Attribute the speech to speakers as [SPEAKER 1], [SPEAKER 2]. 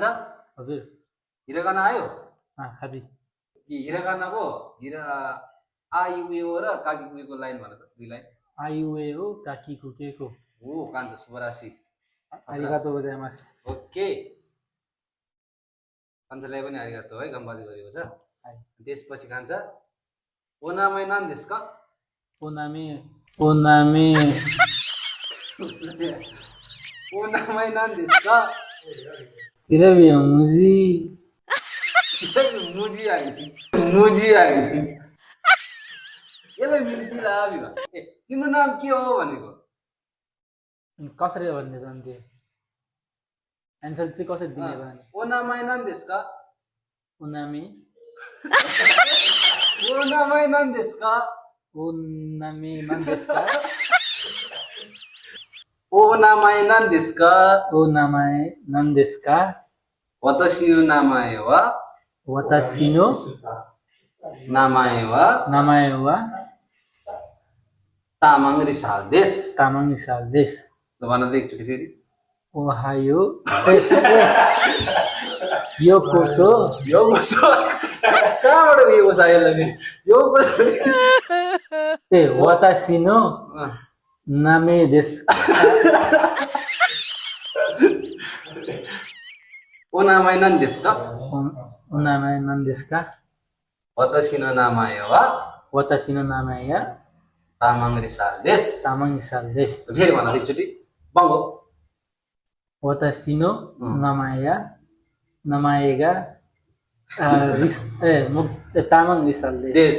[SPEAKER 1] हजुर
[SPEAKER 2] हिरागाना आयो
[SPEAKER 1] खाजी
[SPEAKER 2] हिरागानाको हिरा आयुए र काकीकुएको लाइन भन त दुई लाइन
[SPEAKER 1] आयुए हो काकी कुकेको
[SPEAKER 2] हो कान्छ सुबरासी
[SPEAKER 1] आरिगातो गोजाइमास
[SPEAKER 2] ओके कान्छलाई पनि आरिगातो है गम्बादी गरेको छ त्यसपछि कान्छ ओनामै नान देशका
[SPEAKER 1] ओनामे ओनामे
[SPEAKER 2] ओनामै नान देशका
[SPEAKER 1] तिरबी मुजी
[SPEAKER 2] मुजी आयो यसलाई मिल्ती लाभी भा ए तिम्रो नाम के हो भनेको
[SPEAKER 1] कसरी भन्ने त अन्त एन्सर चाहिँ कसरी दिने त
[SPEAKER 2] ओनामै नान देशका
[SPEAKER 1] ओनामे
[SPEAKER 2] ओनामै नान देशका
[SPEAKER 1] ओनामे नन्देस्का
[SPEAKER 2] ओनामै नान देशका
[SPEAKER 1] ओनामाए नन्देस्का
[SPEAKER 2] वतासी नो नामाए वा
[SPEAKER 1] वतासिनो
[SPEAKER 2] नामाए वा
[SPEAKER 1] नामाए वा
[SPEAKER 2] तामाङ रिसाल देश
[SPEAKER 1] तामाङ साल देश
[SPEAKER 2] भन त एकचोटि फेरि
[SPEAKER 1] ओहायो यो कोसो
[SPEAKER 2] यो कसो कहाँबाट यो कसो आयो यो कसो
[SPEAKER 1] ए वतासिनो नामे देश
[SPEAKER 2] ओनामै नान देशका
[SPEAKER 1] ओनामाए नन्देस्का
[SPEAKER 2] वतासी नो नामाए वा
[SPEAKER 1] वतासिनो नामाया
[SPEAKER 2] तामाङ रिसाल देश
[SPEAKER 1] तामाङ साल देश
[SPEAKER 2] फेरि भन त एकचोटि बङ्गो
[SPEAKER 1] वतासिनो नमाया नमाएगा तामाङ रिसाल देश
[SPEAKER 2] देश